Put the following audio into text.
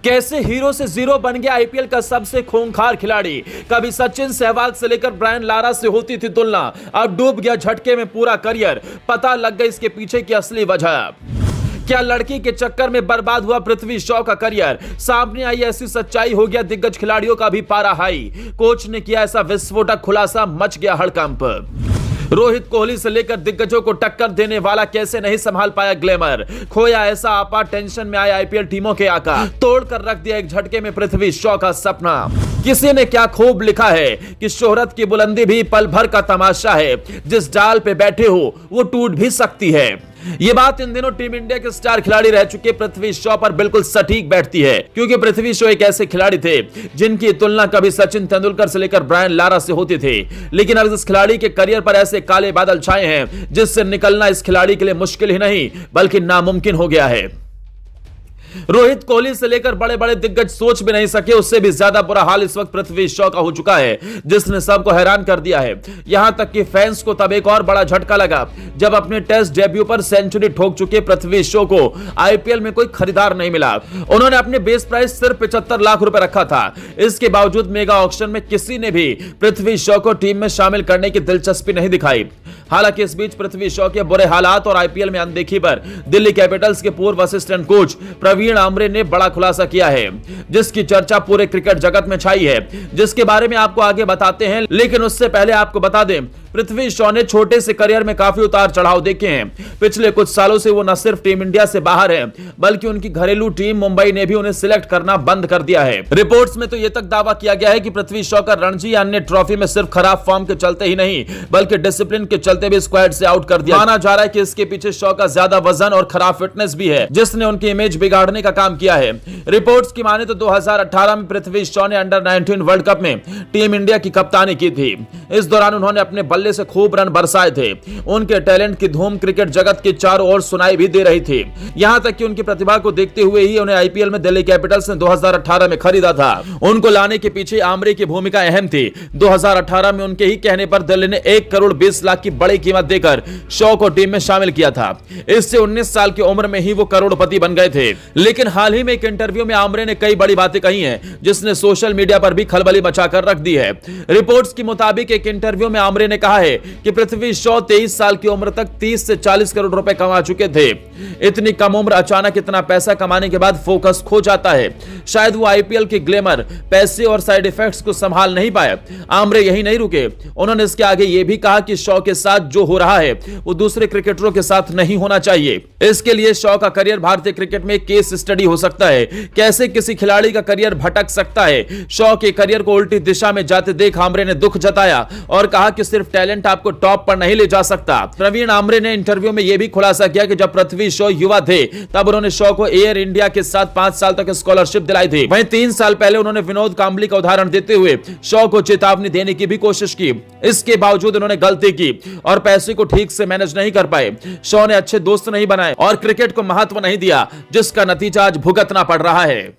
कैसे हीरो से जीरो बन गया आईपीएल का सबसे खूंखार खिलाड़ी। कभी सचिन सहवाग से लेकर ब्रायन लारा से होती थी तुलना, अब डूब गया झटके में पूरा करियर। पता लग गई इसके पीछे की असली वजह। क्या लड़की के चक्कर में बर्बाद हुआ पृथ्वी शॉ का करियर? सामने आई ऐसी सच्चाई, हो गया दिग्गज खिलाड़ियों का भी पारा हाई। कोच ने किया ऐसा विस्फोटक खुलासा, मच गया हड़कंप। रोहित कोहली से लेकर दिग्गजों को टक्कर देने वाला कैसे नहीं संभाल पाया ग्लैमर। खोया ऐसा आपा, टेंशन में आए आईपीएल टीमों के आका। तोड़कर रख दिया एक झटके में पृथ्वी शॉ का सपना। किसी ने क्या खूब लिखा है कि शोहरत की बुलंदी भी पल भर का तमाशा है, जिस डाल पे बैठे हो वो टूट भी सकती है। ये बात इन दिनों टीम इंडिया के स्टार खिलाड़ी रह चुके पृथ्वी शॉ पर बिल्कुल सटीक बैठती है, क्योंकि पृथ्वी शॉ एक ऐसे खिलाड़ी थे जिनकी तुलना कभी सचिन तेंदुलकर से लेकर ब्रायन लारा से होती थी। लेकिन अब इस खिलाड़ी के करियर पर ऐसे काले बादल छाए हैं जिससे निकलना इस खिलाड़ी के लिए मुश्किल ही नहीं बल्कि नामुमकिन हो गया है। रोहित कोहली से लेकर बड़े बड़े दिग्गज सोच भी नहीं सके, उससे भी ज्यादा बुरा हाल इस वक्त पृथ्वी शॉ का हो चुका है, जिसने सबको हैरान कर दिया है। यहां तक कि फैंस को तब एक और बड़ा झटका लगा जब अपने टेस्ट डेब्यू पर सेंचुरी ठोक चुके पृथ्वी शॉ को आईपीएल में कोई खरीदार नहीं मिला। उन्होंने अपने बेस प्राइस सिर्फ 75 लाख रुपए रखा था। इसके बावजूद मेगा ऑक्शन में किसी ने भी पृथ्वी शॉ को टीम में शामिल करने की दिलचस्पी नहीं दिखाई। हालांकि इस बीच पृथ्वी शॉ के बुरे हालात और आईपीएल में अनदेखी पर दिल्ली कैपिटल्स के पूर्व असिस्टेंट कोच प्रवीण आमरे ने बड़ा खुलासा किया है, जिसकी चर्चा पूरे क्रिकेट जगत में छाई है, जिसके बारे में आपको आगे बताते हैं। लेकिन उससे पहले आपको बता दें, पृथ्वी शॉ ने छोटे से करियर में काफी उतार चढ़ाव देखे हैं। पिछले कुछ सालों से वो न सिर्फ टीम इंडिया से बाहर है, बल्कि उनकी घरेलू टीम मुंबई ने भी उन्हें सिलेक्ट करना बंद कर दिया है। रिपोर्ट्स में तो यह तक दावा किया गया है कि पृथ्वी शॉ का रणजी या अन्य ट्रॉफी में सिर्फ खराब फॉर्म के चलते ही नहीं, बल्कि डिसिप्लिन के चलते भी स्क्वाड से आउट कर दिया। माना जा रहा है कि इसके पीछे शॉ का ज्यादा वजन और खराब फिटनेस भी है, जिसने उनकी इमेज बिगाड़ने का काम किया है। रिपोर्ट्स की माने तो 2018 में पृथ्वी शॉ ने अंडर 19 वर्ल्ड कप में टीम इंडिया की कप्तानी की थी। इस दौरान उन्होंने अपने बल्ले से खूब रन बरसाए थे। उनके टैलेंट की धूम क्रिकेट जगत के चारों ओर सुनाई भी दे रही थी। यहां तक कि उनकी प्रतिभा को देखते हुए ही उन्हें आईपीएल में दिल्ली कैपिटल्स ने 2018 में खरीदा था। उनको लाने के पीछे आमरे की भूमिका अहम थी। 2018 में उनके ही कहने पर दिल्ली ने 1 करोड़ 20 लाख की बड़ी कीमत देकर शॉ को टीम में शामिल किया था। इससे 19 साल की उम्र में ही वो करोड़पति बन गए थे। लेकिन हाल ही में एक इंटरव्यू में आमरे ने कई बड़ी बातें कही हैं, जिसने सोशल मीडिया पर भी खलबली मचाकर रख दी है। रिपोर्ट्स के मुताबिक एक इंटरव्यू में आमरे ने कहा है कि पृथ्वी शॉ 23 साल की उम्र तक 30 से 40 करोड़ रुपए कमा चुके थे। इतनी कम उम्र, अचानक इतना पैसा कमाने के बाद फोकस खो जाता है। शायद वो आईपीएल के ग्लैमर, पैसे और साइड इफेक्ट्स को संभाल नहीं पाए। आमरे यही नहीं रुके, उन्होंने इसके आगे यह भी कहा कि शॉ के साथ जो हो रहा है वो दूसरे क्रिकेटरों के साथ नहीं होना चाहिए। इसके लिए शॉ का करियर भारतीय क्रिकेट में केस स्टडी हो सकता है। कैसे किसी खिलाड़ी का करियर भटक सकता है। शॉ के करियर को उल्टी दिशा में जाते देख आमरे ने दुख जताया और कहा कि सिर्फ टैलेंट आपको टॉप पर नहीं ले जा सकता। प्रवीण आमरे ने इंटरव्यू में यह भी खुलासा किया कि जब पृथ्वी शॉ युवा थे तब उन्होंने शॉ को एयर इंडिया के साथ 5 साल तक स्कॉलरशिप दिलाई थी। वहीं 3 साल पहले उन्होंने विनोद कांबली का उदाहरण देते हुए शॉ को चेतावनी देने की भी कोशिश की। इसके बावजूद उन्होंने गलती की और पैसे को ठीक से मैनेज नहीं कर पाए। शॉ ने अच्छे दोस्त नहीं बनाए और क्रिकेट को महत्व नहीं दिया, जिसका नतीजा आज भुगतना पड़ रहा है।